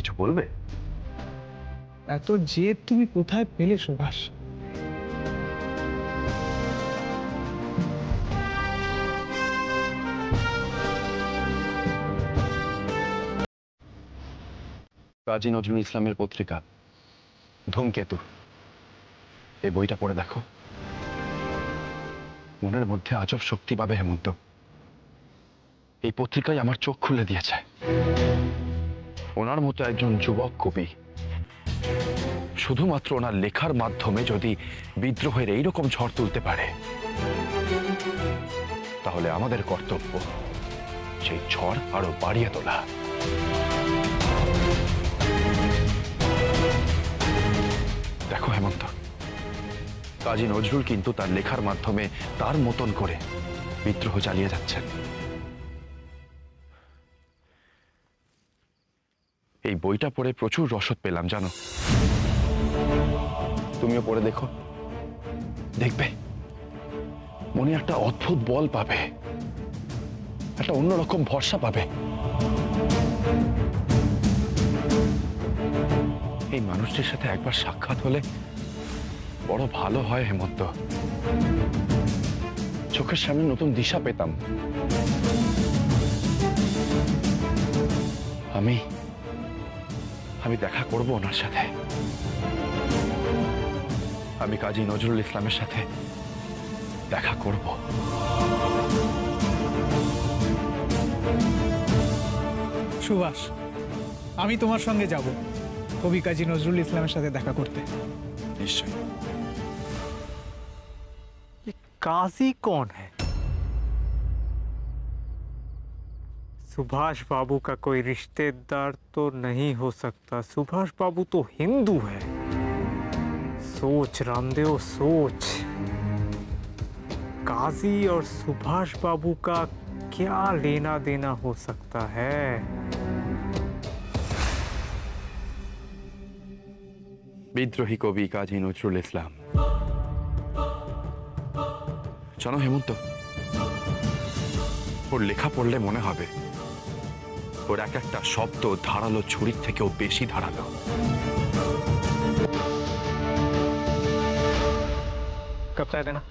কিছু বলবে? এত জেদ তুমি কোথায় পেলে সুভাষ? কাজী নজরুল ইসলামের পত্রিকা ধূমকেতু, এই বইটা পড়ে দেখো। মনের মধ্যে আজব শক্তি পাবে হেমন্ত। এই পত্রিকায় আমার চোখ খুলে দিয়েছে। ওনার মতো একজন যুবক কবি শুধুমাত্র ওনার লেখার মাধ্যমে যদি বিদ্রোহের এইরকম ঝড় তুলতে পারে, তাহলে আমাদের কর্তব্য সেই ঝড় আরো বাড়িয়ে তোলা। দেখো হেমন্ত, কাজী নজরুল কিন্তু তার লেখার মাধ্যমে তার মতন করে বিদ্রোহ চালিয়ে যাচ্ছেন। এই বইটা পড়ে প্রচুর রসদ পেলাম জানো। তুমিও পড়ে দেখো, দেখবে মনে একটা অদ্ভুত বল পাবে, একটা অন্যরকম ভরসা পাবে। এই মানুষটির সাথে একবার সাক্ষাৎ হলে বড় ভালো হয় হেমন্ত। চোখের সামনে নতুন দিশা পেতাম। আমি দেখা করব ওনার সাথে। আমি কাজী নজরুল ইসলামের সাথে দেখা করব। সুভাষ, আমি তোমার সঙ্গে যাব কবি কাজী নজরুল ইসলামের সাথে দেখা করতে। নিশ্চয়ই। काजी कौन है? सुभाष बाबू का कोई रिश्तेदार तो नहीं हो सकता। सुभाष बाबू तो हिंदू है। सोच रामदेव सोच, काजी और सुभाष बाबू का क्या लेना देना हो सकता है? বিদ্রোহী কবি কাজী নজরুল ইসলাম। জানো হেমন্ত, ওর লেখা পড়লে মনে হবে ওর এক একটা শব্দ ধারালো ছুরির থেকেও বেশি ধারালো। कब चाय देना?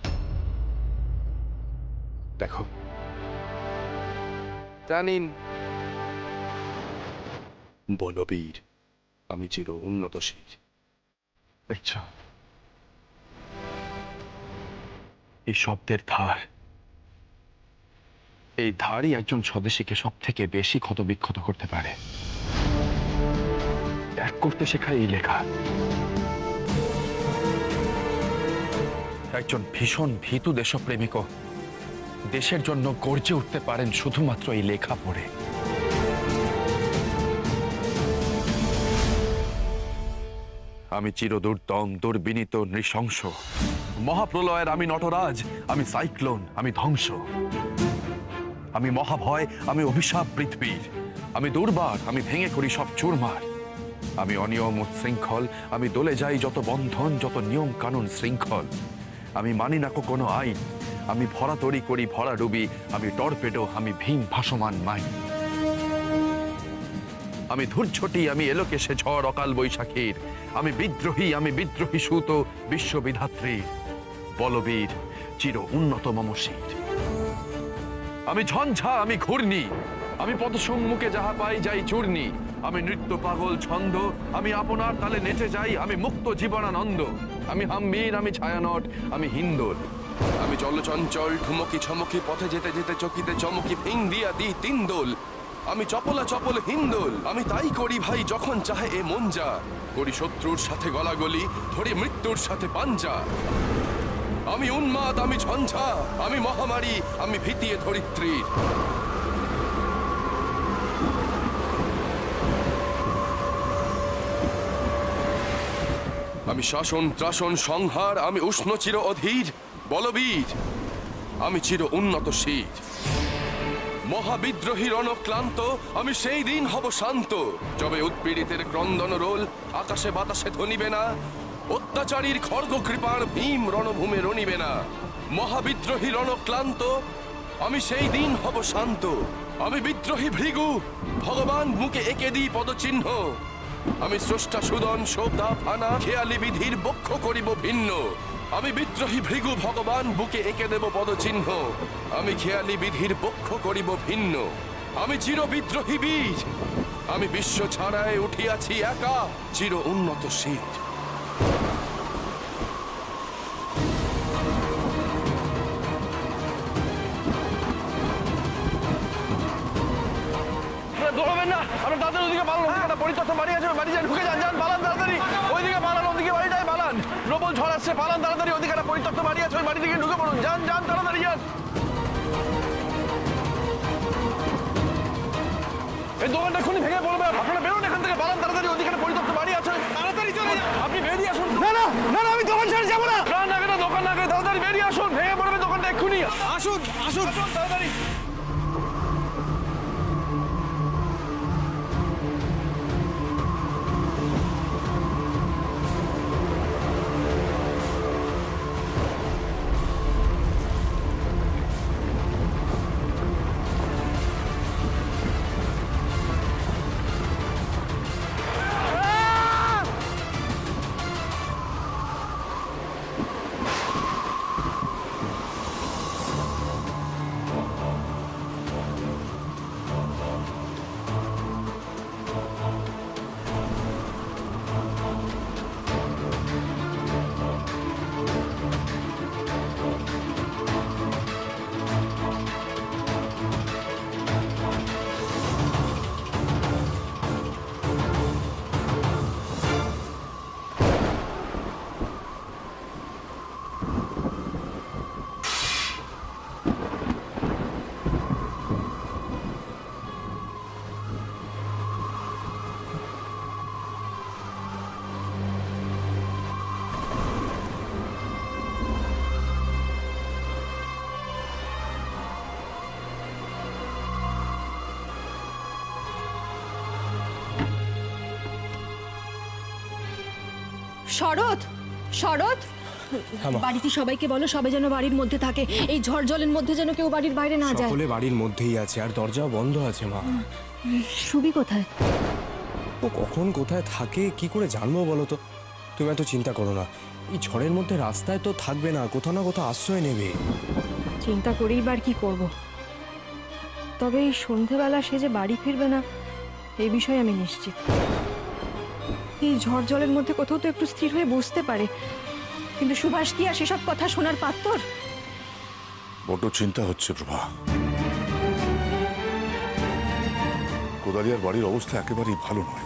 দেখো, জানিন বলবীর, আমি চির উন্নতশীল। দেখছ, এই শব্দের ধার, এই ধারই একজন স্বদেশীকে সব থেকে বেশি ক্ষতবিক্ষত করতে পারে। ত্যাগ করতে শেখায় এই লেখা। একজন ভীষণ ভীতু দেশপ্রেমিকও দেশের জন্য গর্জে উঠতে পারেন শুধুমাত্র এই লেখা পড়ে। আমি চিরদুর্দম, দুর্বিনীত, নৃশংস। মহাপ্রলয়ের আমি নটরাজ, আমি সাইক্লোন, আমি ধ্বংস। আমি মহাভয়, আমি অভিশাপ পৃথিবীর। আমি দুর্বার, আমি ভেঙে করি সব চুরমার। আমি অনিয়ম উচ্ছৃঙ্খল, আমি দলে যাই যত বন্ধন, যত নিয়ম কানুন শৃঙ্খল। আমি মানি না কোনো আইন, আমি ভরা তরি করি ভরা ডুবি। আমি টর্পেডো, আমি ভীম ভাসমান মাইন। আমি ধূর্ছটি, আমি এলোকেশে ঝড় অকাল বৈশাখীর। আমি বিদ্রোহী সুত বিশ্ববিধাত্রীর। বলবীর, চির উন্নত মম শির। আমি ঝঞ্ঝা, আমি ঘূর্ণি, আমি পদসম্মুখে যাহা পাই যাই চূর্ণি। আমি নৃত্য পাগল ছন্দ, আমি আপনার তালে নেচে যাই। আমি মুক্ত জীবনানন্দ, আমি হাম্মির, আমি ছায়ানট, আমি হিন্দোল। আমি চলচঞ্চল ঠুমকি ছমকি, পথে যেতে যেতে চকিতে চমকি, ভিং দিয়া দি তিনদোল। আমি চপলা চপল হিন্দোল, আমি তাই করি ভাই যখন চাহে এ মন যা। করি শত্রুর সাথে গলাগলি, ধরি মৃত্যুর সাথে পাঞ্জা। আমি উন্মাদ, আমি ঝঞ্ঝা, আমি মহামারী, আমি ভীতিয়ে ধরিত্রীর। আমি শাসন ত্রাসন সংহার, আমি উষ্ণ চির অধীর। বলবীর, আমি চির উন্নত শীর। মহাবিদ্রোহী রণক্লান্ত, আমি সেই দিন হব শান্ত। যবে উৎপীড়িতের ক্রন্দন রোল আকাশে বাতাসে ধ্বনিবে না। অত্যাচারীর খড়গ কৃপার ভীম রণভূমে রণিবে না। মহাবিদ্রোহী রণক্লান্ত, আমি সেই দিন হব শান্ত। আমি বিদ্রোহী ভৃগু, ভগবান মুখে এঁকে দিই পদচিহ্ন। আমি স্রষ্টা সুদন শোভদা ফানা খেয়ালি বিধির বক্ষ করিব ভিন্ন। আমি বিদ্রোহী ভৃগু ভগবান বুকে এঁকে দেব পদচিহ্ন। আমি খেয়ালি বিধির বক্ষ করিব ভিন্ন। আমি চির বিদ্রোহী বীর। আমি বিশ্ব ছাড়ায় উঠিয়াছি একা চির উন্নত শীত। দৌড়াবেন না, আপনার দাদার ওদিকে পালান, ওদিকে পরিত্যক্ত বাড়ি আছে, বাড়ি যায় ঢুকে যান, যান পালান তাড়াতাড়ি, ওইদিকে পালান, ওদিকে বাড়িটায় পালান, প্রবল ঝড় আসছে, পালান তাড়াতাড়ি, ওদিকে একটা পরিত্যক্ত বাড়ি আছে, ওই বাড়ি থেকে ঢুকে পড়ুন, যান যান তাড়াতাড়ি যান। এই দোকানটা এক্ষুনি ভেঙে পড়বে, আপনারা বেরোন এখান থেকে, পালান তাড়াতাড়ি, ওদিকে একটা পরিত্যক্ত বাড়ি আছে, তাড়াতাড়ি চলে যান, আপনি বেরিয়ে আসুন। না না না না, আমি দোকান ছেড়ে যাবো না, না না না, দোকান না, তাড়াতাড়ি বেরিয়ে আসুন, ভেঙে পড়বে দোকানটা এক্ষুনি, আসুন আসুন তাড়াতাড়ি। শরৎ, শরৎ, বাড়িতে সবাইকে বলো সবাই যেন বাড়ির মধ্যে থাকে। এই ঝড় জলের মধ্যে যেন কেউ বাড়ির বাইরে না যায়। সকলে বাড়ির মধ্যেই আছে আর দরজাও বন্ধ আছে মা। সুবি কোথায়? ও কখন কোথায় থাকে কি করে জানবো বলো তো? তুমি এত চিন্তা করো না, এই ঝড়ের মধ্যে রাস্তায় তো থাকবে না, কোথাও না কোথাও আশ্রয় নেবে। চিন্তা করেই বার কি করব। তবে এই সন্ধেবেলা সে যে বাড়ি ফিরবে না এই বিষয়ে আমি নিশ্চিত। এই ঝড় জলের মধ্যে কোথাও তো একটু স্থির হয়ে বসতে পারে, কিন্তু সুভাষ কি আর সেসব কথা শোনার পাত্র? বড্ড চিন্তা হচ্ছে প্রভা। কোদালিয়ার বাড়ির অবস্থা একেবারেই ভালো নয়।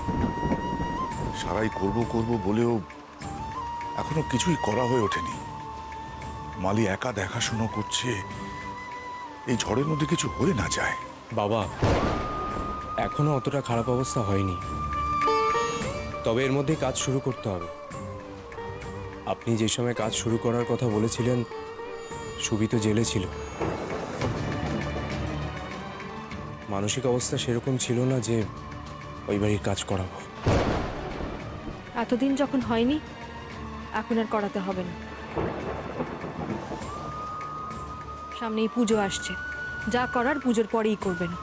সারাই করব করব বলেও এখনো কিছুই করা হয়ে ওঠেনি। মালি একা দেখাশোনা করছে, এই ঝড়ের মধ্যে কিছু হয়ে না যায়। বাবা, এখনো অতটা খারাপ অবস্থা হয়নি, তবে এর মধ্যে কাজ শুরু করতে হবে। আপনি যে সময় কাজ শুরু করার কথা বলেছিলেন সুবি তো জেলে ছিল, মানসিক অবস্থা সেরকম ছিল না যে ওই বাড়ির কাজ করাবো। এতদিন যখন হয়নি এখন আর করাতে হবে না। সামনেই পুজো আসছে, যা করার পুজোর পরেই করবেন।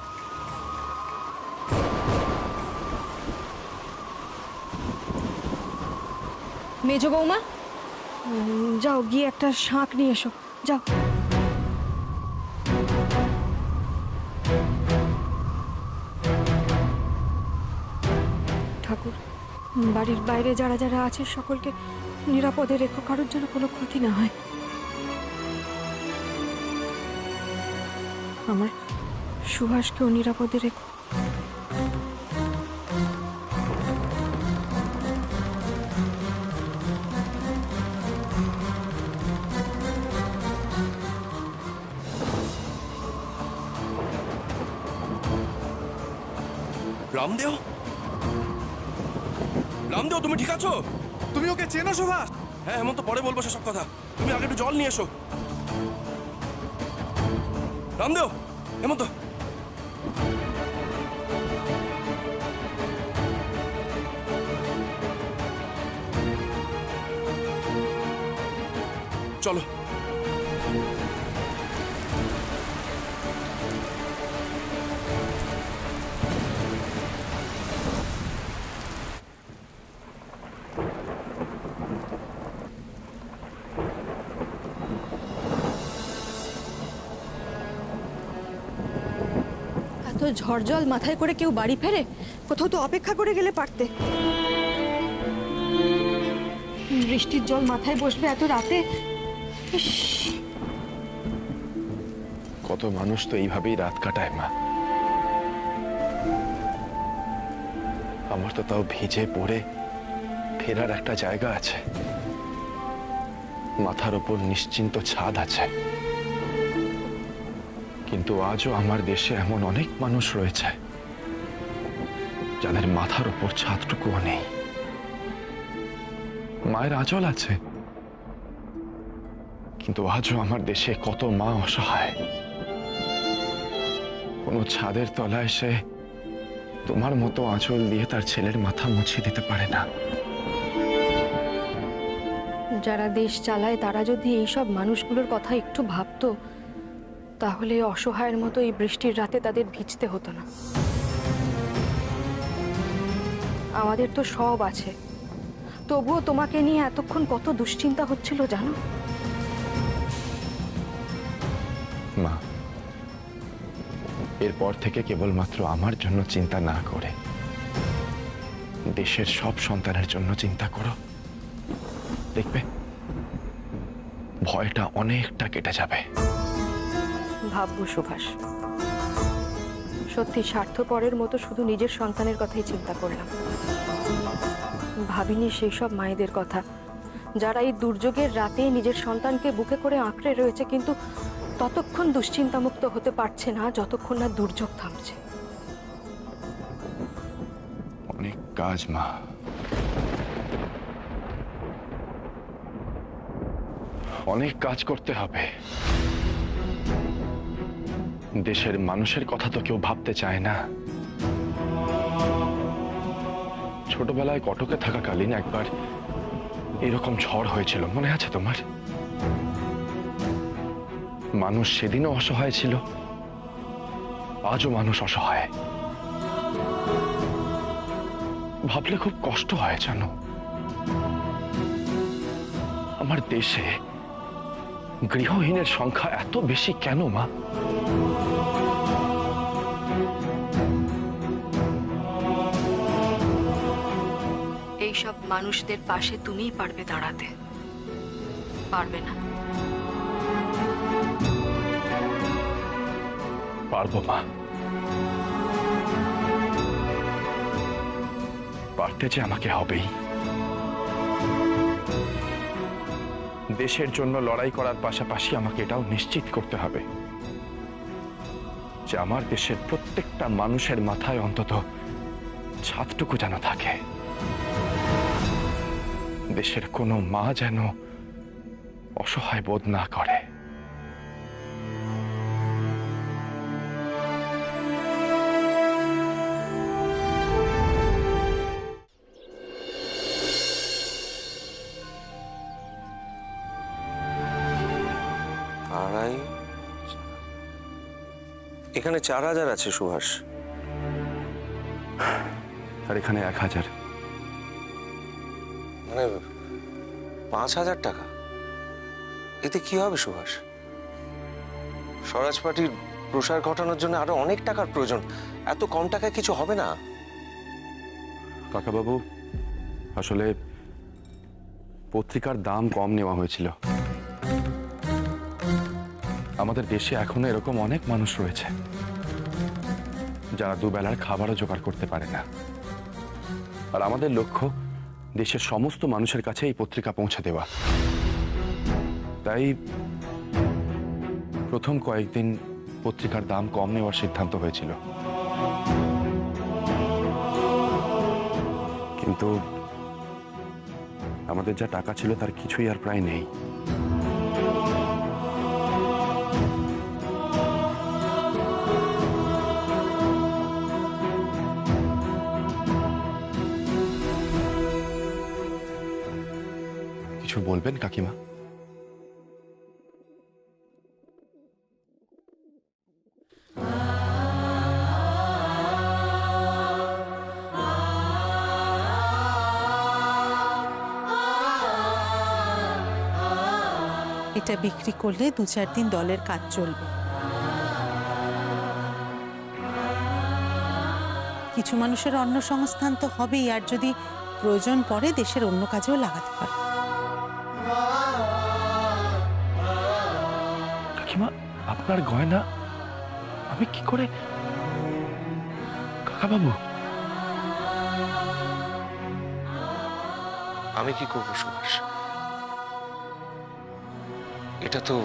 মেজ বৌমা, যাও গিয়ে একটা শাঁখ নিয়ে এসো, যাও। ঠাকুর, বাড়ির বাইরে যারা যারা আছে সকলকে নিরাপদে রেখো, কারোর জন্য কোনো ক্ষতি না হয়। আমার সুভাষকেও নিরাপদে রেখো। রামদেও, রামদেও তুমি ঠিক আছো? তুমি ওকে চেনো সুভাষ? হ্যাঁ, এমন তো পরে বলবো সেসব কথা। তুমি আগে একটু জল নিয়ে এসো। রামদেও, এমন তো চলো। ঝড় জল মাথায় করে কেউ বাড়ি ফেরে? কোথাও তো অপেক্ষা করে গেলে পারতে। বৃষ্টির জল মাথায় বসবে এত রাতে। ইস, কত মানুষ তো এইভাবেই রাত কাটায় মা। আমার তো তাও ভিজে পড়ে ফেরার একটা জায়গা আছে, মাথার ওপর নিশ্চিন্ত ছাদ আছে। কিন্তু আজও আমার দেশে এমন অনেক মানুষ রয়েছে যাদের মাথার ওপর ছাদটুকুও নেই। মায়ের আঁচল আছে, কিন্তু আজও আমার দেশে কত মা অসহায়। কোনো ছাদের তলায় সে তোমার মতো আঁচল দিয়ে তার ছেলের মাথা মুছিয়ে দিতে পারে না। যারা দেশ চালায় তারা যদি এইসব মানুষগুলোর কথা একটু ভাবতো, তাহলে অসহায়ের মতো এই বৃষ্টির রাতে তাদের ভিজতে হতো না। আমাদের তো সব আছে, তবুও তোমাকে নিয়ে এতক্ষণ কত দুশ্চিন্তা হচ্ছিল জানো? মা, এরপর থেকে কেবলমাত্র আমার জন্য চিন্তা না করে দেশের সব সন্তানের জন্য চিন্তা করো। দেখবে ভয়টা অনেকটা কেটে যাবে। ভাববো সুভাষ, সত্যি স্বার্থপরের মতো শুধু নিজের সন্তানের কথাই চিন্তা করলাম। ভাবিনি সেই সব মায়েদের কথা যারা এই দুর্যোগের রাতে নিজের সন্তানকে বুকে করে আঁকড়ে রয়েছে, কিন্তু ততক্ষণ দুশ্চিন্তামুক্ত হতে পারছে না যতক্ষণ না দুর্যোগ থামছে। অনেক কাজ মা, অনেক কাজ করতে হবে। দেশের মানুষের কথা তো কেউ ভাবতে চায় না। ছোটবেলায় কটকে থাকাকালীন একবার এরকম ঝড় হয়েছিল, মনে আছে তোমার? মানুষ সেদিনও অসহায় ছিল, আজও মানুষ অসহায়। ভাবলে খুব কষ্ট হয় জানো। আমার দেশে গৃহহীনের সংখ্যা এত বেশি কেন মা? এইসব মানুষদের পাশে তুমিই পারবে দাঁড়াতে, পারবে না? পারবো মা, পারতে যে আমাকে হবেই। দেশের জন্য লড়াই করার পাশাপাশি আমাকে এটাও নিশ্চিত করতে হবে যে আমার দেশের প্রত্যেকটা মানুষের মাথায় অন্তত ছাদটুকু যেন থাকে। দেশের কোনো মা যেন অসহায় বোধ না করে। এখানে 4000 আছে সুভাষ, আর এখানে 1000। মানে 5000 টাকা। এতে কি হবে সুভাষ? স্বরাজ পার্টির প্রসার ঘটানোর জন্য আরো অনেক টাকার প্রয়োজন। এত কম টাকায় কিছু হবে না কাকাবাবু। আসলে পত্রিকার দাম কম নেওয়া হয়েছিল। আমাদের দেশে এখনো এরকম অনেক মানুষ রয়েছে যারা দুবেলার খাবারও জোগাড় করতে পারে না। আর আমাদের লক্ষ্য দেশের সমস্ত মানুষের কাছে এই পত্রিকা পৌঁছে দেওয়া। তাই প্রথম কয়েকদিন পত্রিকার দাম কম নেওয়ার সিদ্ধান্ত হয়েছিল, কিন্তু আমাদের যা টাকা ছিল তার কিছুই আর প্রায় নেই। কিছু বলবেন কাকিমা? এটা বিক্রি করলে 2-4 দিন দলের কাজ চলবে। কিছু মানুষের অন্নসংস্থান তো হবেই, আর যদি প্রয়োজন পড়ে দেশের অন্য কাজেও লাগাতে পারে। কাকিমা, আপনার গয়না আমি কি করে? কাকা বাবু, আমি কি করবো সুভাষ? এটা তো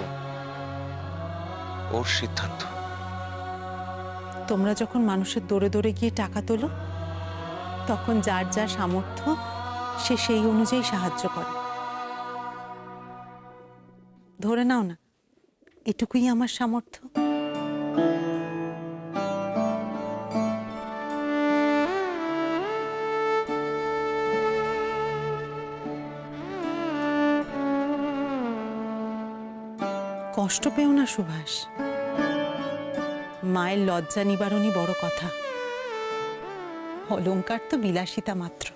ওর সিদ্ধান্ত। তোমরা যখন মানুষের দৌড়ে দৌড়ে গিয়ে টাকা তোলো, তখন যার যা সামর্থ্য সে সেই অনুযায়ী সাহায্য করে। ধরে নাও না, এটুকুই আমার সামর্থ্য। কষ্ট পেও না সুভাষ, মায়ের লজ্জা নিবারণই বড় কথা। অলংকার তো বিলাসিতা মাত্র।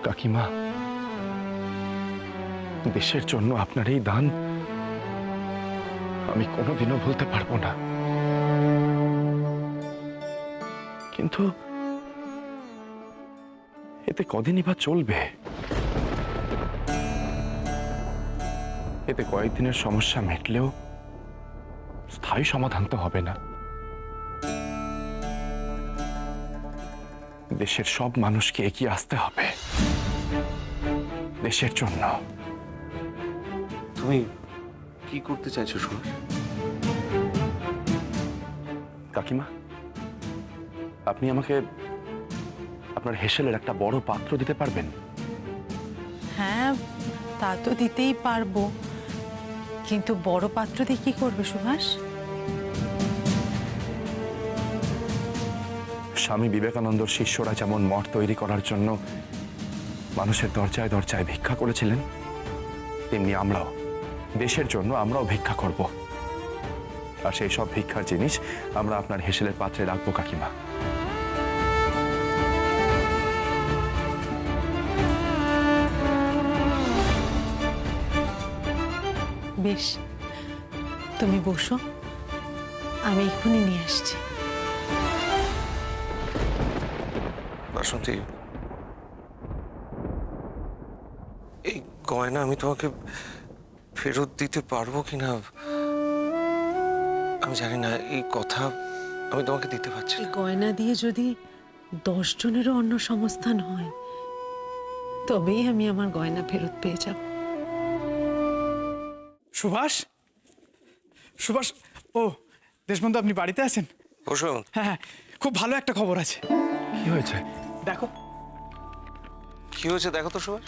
কাকিমা, দেশের জন্য আপনার এই দান আমি কোনোদিনও ভুলতে পারবো না। কিন্তু এতে কদিনই বা চলবে? এতে কয়েকদিনের সমস্যা মিটলেও স্থায়ী সমাধান তো হবে না। দেশের সব মানুষকে এগিয়ে আসতে হবে দেশের জন্য। তুমি কি করতে চাইছো সুভাষ? কাকিমা, আপনি আমাকে আপনার হেসেলের একটা বড় পাত্র দিতে পারবেন? হ্যাঁ, তা তো দিতেই পারবো, কিন্তু বড় পাত্র দিয়ে কি করবে সুভাষ? স্বামী বিবেকানন্দর শিষ্যরা যেমন মঠ তৈরি করার জন্য মানুষের দরজায় দরজায় ভিক্ষা করেছিলেন, তেমনি আমরাও দেশের জন্য ভিক্ষা করব। আর সেই সব ভিক্ষার জিনিস আমরা আপনার হেসেলের পাত্রে রাখবো কাকিমা। বেশ, তুমি বসো, আমি এক্ষুনি নিয়ে আসছি। বাসন্তী, এই গয়না আমি তোমাকে ফেরত দিতে পারবো কিনা আমি জানি না। এই কথা আমি তোমাকে দিতে পারছি এই না। গয়না দিয়ে যদি 10 জনেরও অন্ন সংস্থান হয়, তবেই আমি আমার গয়না ফেরত পেয়ে যাব। সুভাষ, সুভাষ, ও দেশবন্ধু, আপনি বাড়িতে আছেন? বসো। হ্যাঁ হ্যাঁ, খুব ভালো একটা খবর আছে। কি হয়েছে? দেখো। কি হয়েছে দেখো তো সুভাষ।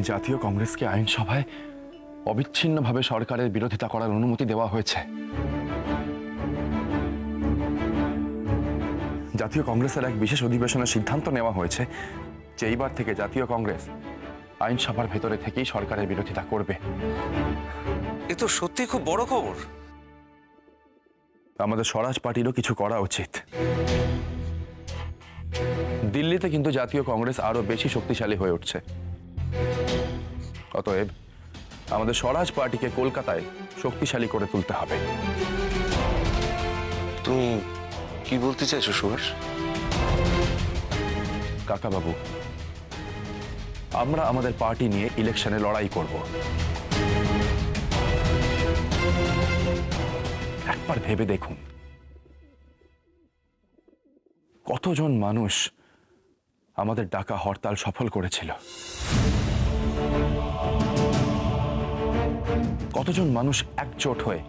জাতীয় কংগ্রেসকে আইনসভায় অবিচ্ছিন্নভাবে সরকারের বিরোধিতা করার অনুমতি দেওয়া হয়েছে। জাতীয় কংগ্রেসের এক বিশেষ অধিবেশনে সিদ্ধান্ত নেওয়া হয়েছে যে এইবার থেকে জাতীয় কংগ্রেস আইনসভার ভেতরে থেকেই সরকারের বিরোধিতা করবে। এ তো সত্যি খুব বড় খবর। আমাদের স্বরাজ পার্টিরও কিছু করা উচিত। দিল্লিতে কিন্তু জাতীয় কংগ্রেস আরো বেশি শক্তিশালী হয়ে উঠছে। অতএব আমাদের স্বরাজ পার্টিকে কলকাতায় শক্তিশালী করে তুলতে হবে। তুমি কি বলতে চাইছো সুভাষ? কাকাবাবু, আমরা আমাদের পার্টি নিয়ে ইলেকশনে লড়াই করব। একবার ভেবে দেখুন, কতজন মানুষ আমাদের ডাকা হরতাল সফল করেছিল। কতজন মানুষ একজোট হয়ে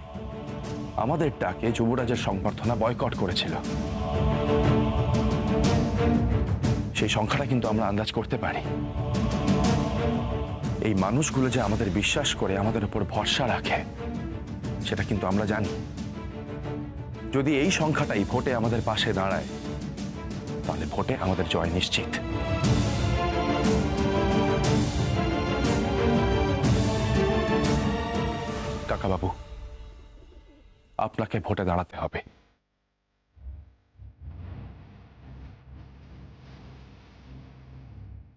আমাদের ডাকে যুবরাজের সংবর্ধনা বয়কট করেছিল। সেই সংখ্যাটা কিন্তু আমরা আন্দাজ করতে পারি। এই মানুষগুলো যে আমাদের বিশ্বাস করে আমাদের উপর ভরসা রাখে সেটা কিন্তু আমরা জানি। যদি এই সংখ্যাটাই ভোটে আমাদের পাশে দাঁড়ায়, তাহলে ভোটে আমাদের জয় নিশ্চিত। কাকাবাবু, আপনাকে ভোটে দাঁড়াতে হবে।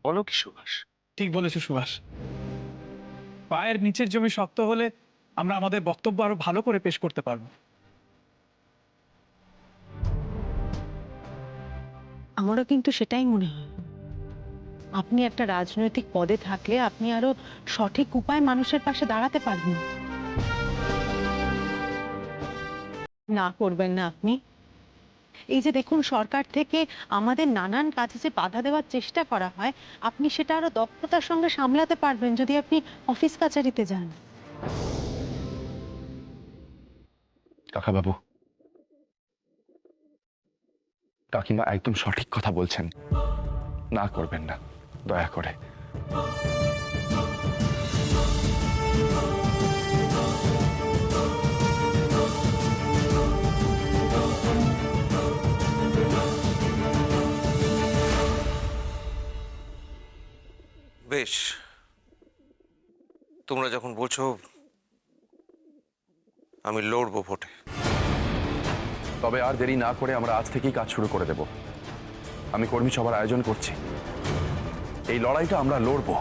বলো কি সুভাষ? ঠিক বলেছো সুভাষ। পায়ের নিচের জমি শক্ত হলে আমরা আমাদের বক্তব্য আরো ভালো করে পেশ করতে পারবো। আমারও কিন্তু সেটাই মনে হয়। আপনি একটা রাজনৈতিক পদে থাকলে আপনি আরো সঠিক উপায়ে মানুষের পাশে দাঁড়াতে পারবেন। না করবেন না আপনি? এই যে দেখুন, সরকার থেকে আমাদের নানান কাজে যে বাধা দেওয়ার চেষ্টা করা হয়, আপনি সেটা আরো দক্ষতার সঙ্গে সামলাতে পারবেন যদি আপনি অফিস কাছারিতে যান। কাকাবাবু, কাকিমা একদম সঠিক কথা বলছেন। না করবেন না, দয়া করে। বেশ, তোমরা যখন বলছো আমি লড়বো ভোটে। তবে আর দেরি না করে আমরা আজ থেকেই কাজ শুরু করে দেব। আমি কর্মী সভার আয়োজন করছি। এই লড়াইটা আমরা লড়বো।